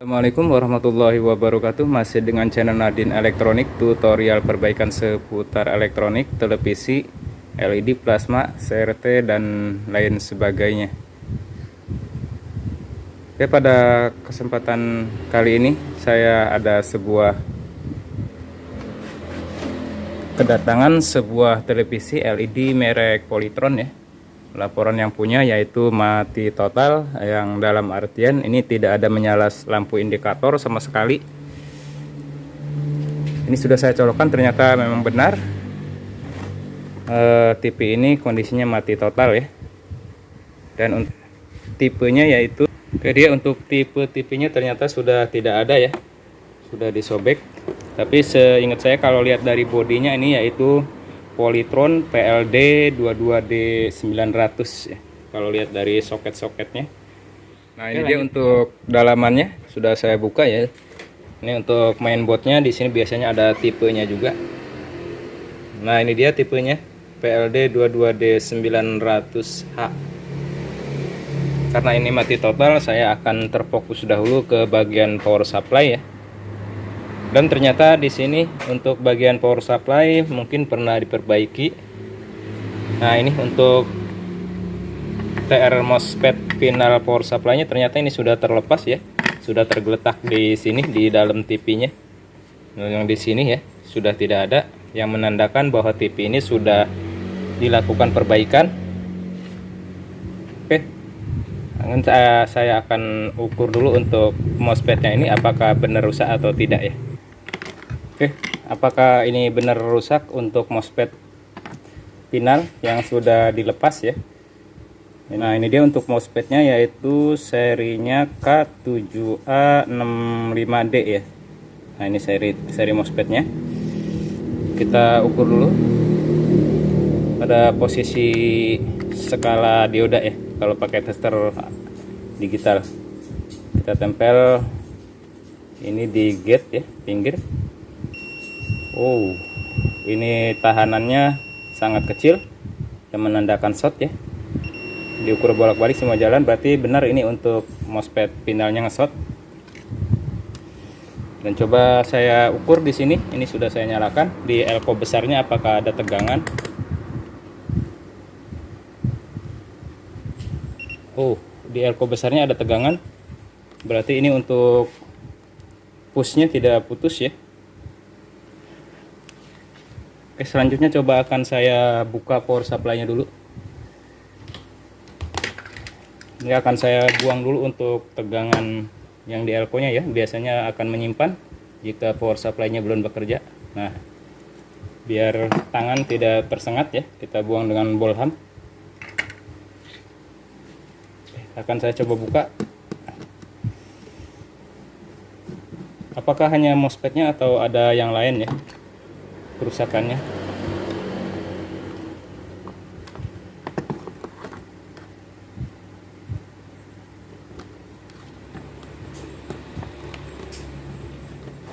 Assalamualaikum warahmatullahi wabarakatuh. Masih dengan channel Nadin Elektronik, tutorial perbaikan seputar elektronik, televisi, LED, plasma, CRT, dan lain sebagainya. Oke, pada kesempatan kali ini saya ada kedatangan sebuah televisi LED merek Polytron ya. Laporan yang punya yaitu mati total, yang dalam artian ini tidak ada menyala lampu indikator sama sekali. Ini sudah saya colokkan, ternyata memang benar. TV ini kondisinya mati total ya. Dan untuk tipenya yaitu, dia untuk tipe TV-nya ternyata sudah tidak ada ya, sudah disobek. Tapi seingat saya kalau lihat dari bodinya ini yaitu Polytron PLD 22D900 ya, kalau lihat dari soket-soketnya. Nah, ini dia untuk dalamannya sudah saya buka ya. Ini untuk mainboardnya, di sini biasanya ada tipenya juga. Nah, ini dia tipenya PLD 22D900H. Karena ini mati total, saya akan terfokus dahulu ke bagian power supply ya. Dan ternyata di sini untuk bagian power supply mungkin pernah diperbaiki. Nah, ini untuk TR MOSFET final power supply-nya ternyata ini sudah terlepas ya. Sudah tergeletak di sini di dalam TV-nya. Nah, yang di sini ya sudah tidak ada, yang menandakan bahwa TV ini sudah dilakukan perbaikan. Oke. Saya akan ukur dulu untuk MOSFET-nya ini apakah benar rusak atau tidak ya. Oke, apakah ini benar rusak untuk MOSFET final yang sudah dilepas ya. Nah, ini dia untuk MOSFET-nya yaitu serinya K7A65D ya. Nah, ini seri MOSFET-nya. Kita ukur dulu pada posisi skala dioda ya. Kalau pakai tester digital, kita tempel ini di gate ya, pinggir. Oh, ini tahanannya sangat kecil dan menandakan short ya. Diukur bolak-balik semua jalan, berarti benar ini untuk MOSFET finalnya nge-short. Dan coba saya ukur di sini, ini sudah saya nyalakan di elko besarnya apakah ada tegangan. Oh, di elko besarnya ada tegangan. Berarti ini untuk pushnya tidak putus ya. Oke, selanjutnya coba akan saya buka power supply-nya dulu. Ini akan saya buang dulu untuk tegangan yang di elko-nya ya. Biasanya akan menyimpan jika power supply-nya belum bekerja. Nah, biar tangan tidak tersengat ya, kita buang dengan bolham. Akan saya coba buka. Apakah hanya MOSFET-nya atau ada yang lain ya kerusakannya.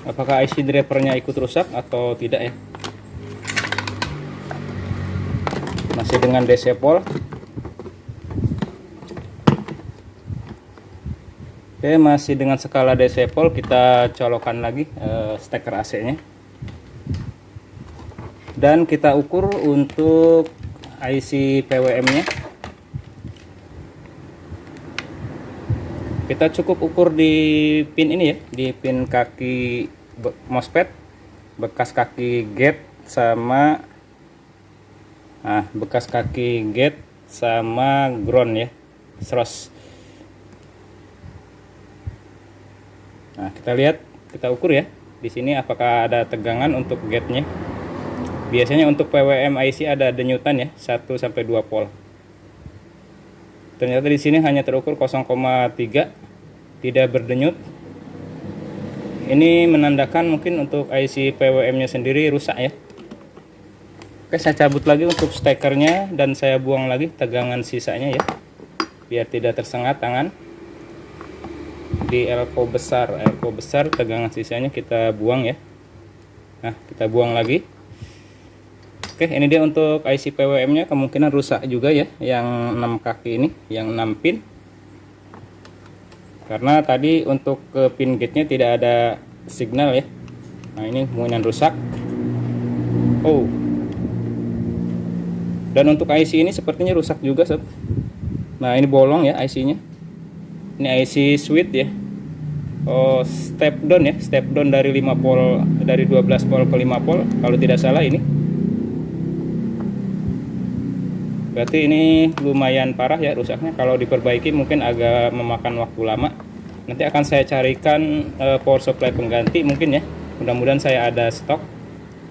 Apakah IC drivernya ikut rusak atau tidak ya. Masih dengan DC pol. Oke, masih dengan skala DC pol, kita colokkan lagi steker AC-nya. Dan kita ukur untuk IC PWM-nya. Kita cukup ukur di pin ini ya, di pin kaki MOSFET, bekas kaki gate sama bekas kaki gate sama ground ya, source. Nah, kita lihat, kita ukur ya. Di sini apakah ada tegangan untuk gate-nya. Biasanya untuk PWM IC ada denyutan ya, 1 sampai 2 volt. Ternyata di sini hanya terukur 0,3, tidak berdenyut. Ini menandakan mungkin untuk IC PWM-nya sendiri rusak ya. Oke, saya cabut lagi untuk stekernya dan saya buang lagi tegangan sisanya ya, biar tidak tersengat tangan. Di elko besar tegangan sisanya kita buang ya. Nah, kita buang lagi. Oke, ini dia untuk IC PWM-nya, kemungkinan rusak juga ya, yang 6 kaki ini, yang 6 pin. karena tadi untuk ke pin gate-nya tidak ada signal ya. Nah, ini kemungkinan rusak. Oh, dan untuk IC ini sepertinya rusak juga sob. Nah, ini bolong ya IC-nya. Ini IC switch ya. Oh, step down ya, step down dari 5 volt, dari 12 volt ke 5 volt kalau tidak salah ini. Berarti ini lumayan parah ya rusaknya. Kalau diperbaiki mungkin agak memakan waktu lama. Nanti akan saya carikan power supply pengganti mungkin ya. Mudah-mudahan saya ada stok.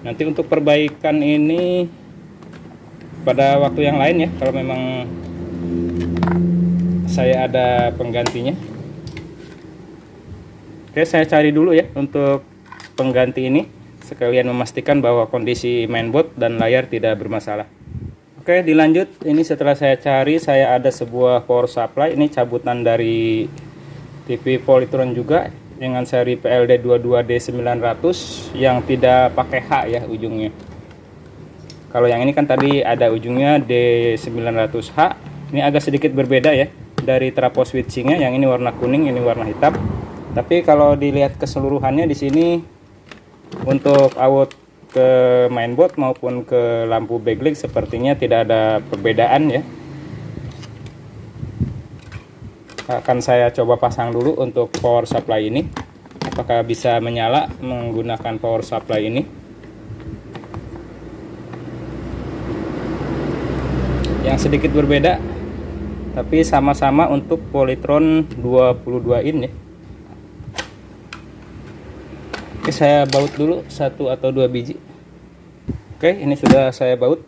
Nanti untuk perbaikan ini pada waktu yang lain ya, kalau memang saya ada penggantinya. Oke, saya cari dulu ya untuk pengganti ini, sekalian memastikan bahwa kondisi mainboard dan layar tidak bermasalah. Oke, dilanjut. Ini setelah saya cari, saya ada sebuah power supply. Ini cabutan dari TV Polytron juga dengan seri PLD22D900 yang tidak pakai H ya ujungnya. Kalau yang ini kan tadi ada ujungnya D900H. Ini agak sedikit berbeda ya dari trapo switchingnya. Yang ini warna kuning, ini warna hitam. Tapi kalau dilihat keseluruhannya di sini untuk out ke mainboard maupun ke lampu backlight sepertinya tidak ada perbedaan ya. Akan saya coba pasang dulu untuk power supply ini. Apakah bisa menyala menggunakan power supply ini? Yang sedikit berbeda, tapi sama-sama untuk Polytron 22 in ya. Oke, saya baut dulu 1 atau 2 biji. Oke, ini sudah saya baut.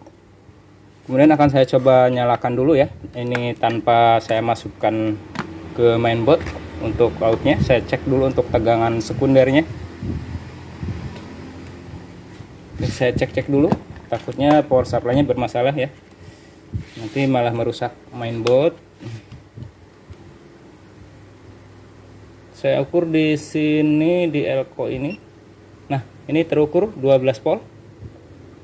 Kemudian akan saya coba nyalakan dulu ya. Ini tanpa saya masukkan ke mainboard. Untuk outnya saya cek dulu untuk tegangan sekundernya. Oke, saya cek dulu, takutnya power supply-nya bermasalah ya. Nanti malah merusak mainboard. Saya ukur di sini di elko ini. Nah, ini terukur 12 volt.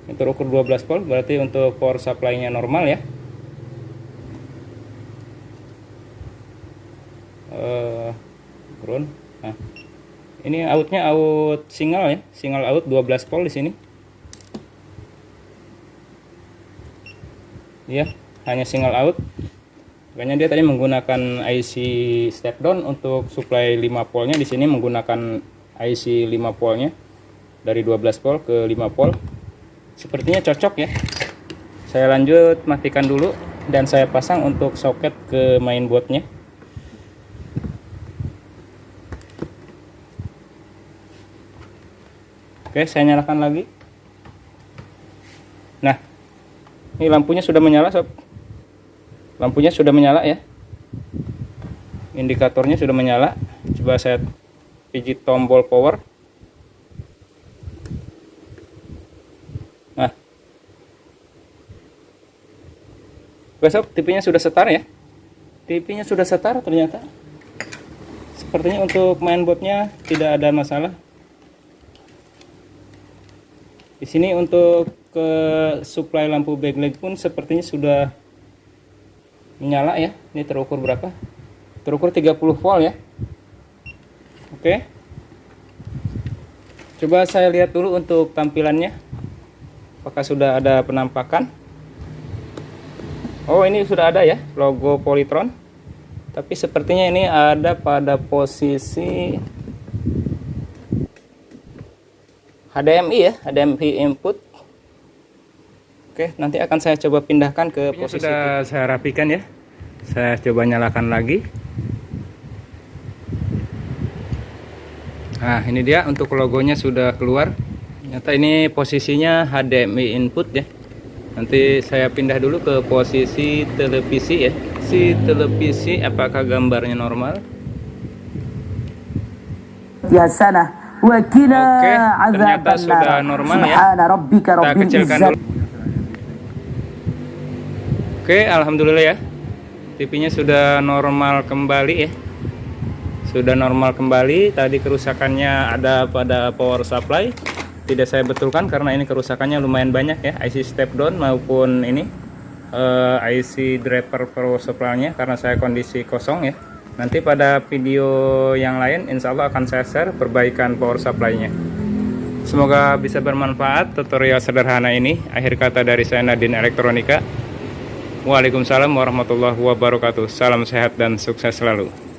Ini terukur 12 volt, berarti untuk power supply-nya normal ya. Ground. Nah, ini outnya out single ya, single out 12 volt di sini. Ya, hanya single out. Makanya dia tadi menggunakan IC step down untuk supply 5 voltnya. Di sini menggunakan IC 5 voltnya dari 12 volt ke 5 volt. Sepertinya cocok ya. Saya lanjut matikan dulu dan saya pasang untuk soket ke mainboardnya. Oke, saya nyalakan lagi. Nah, ini lampunya sudah menyala sob. Lampunya sudah menyala ya. Indikatornya sudah menyala. Coba saya pijit tombol power. Nah, sob, TV-nya sudah setar ya. TV-nya sudah setar ternyata. Sepertinya untuk mainboardnya tidak ada masalah. Di sini untuk ke supply lampu backlight pun sepertinya sudah menyala ya. Ini terukur berapa? Terukur 30 volt ya. Oke. Coba saya lihat dulu untuk tampilannya. Apakah sudah ada penampakan? Oh, ini sudah ada ya logo Polytron. Tapi sepertinya ini ada pada posisi HDMI ya, HDMI input. Oke, nanti akan saya coba pindahkan ke posisi. Sudah saya rapikan ya. Saya coba nyalakan lagi. Nah, ini dia untuk logonya sudah keluar. Ternyata ini posisinya HDMI input ya. Nanti saya pindah dulu ke posisi televisi ya. Si televisi apakah gambarnya normal? Ya sana. Oke, ternyata sudah normal ya. Kita kecilkan dulu. Oke, alhamdulillah ya. TV-nya sudah normal kembali ya. Sudah normal kembali. Tadi kerusakannya ada pada power supply. Tidak saya betulkan karena ini kerusakannya lumayan banyak ya. IC step down maupun ini IC driver power supply-nya karena saya kondisi kosong ya. Nanti pada video yang lain insya Allah akan saya share perbaikan power supply-nya. Semoga bisa bermanfaat tutorial sederhana ini. Akhir kata dari saya, Nadine Elektronika. Waalaikumsalam warahmatullahi wabarakatuh. Salam sehat dan sukses selalu.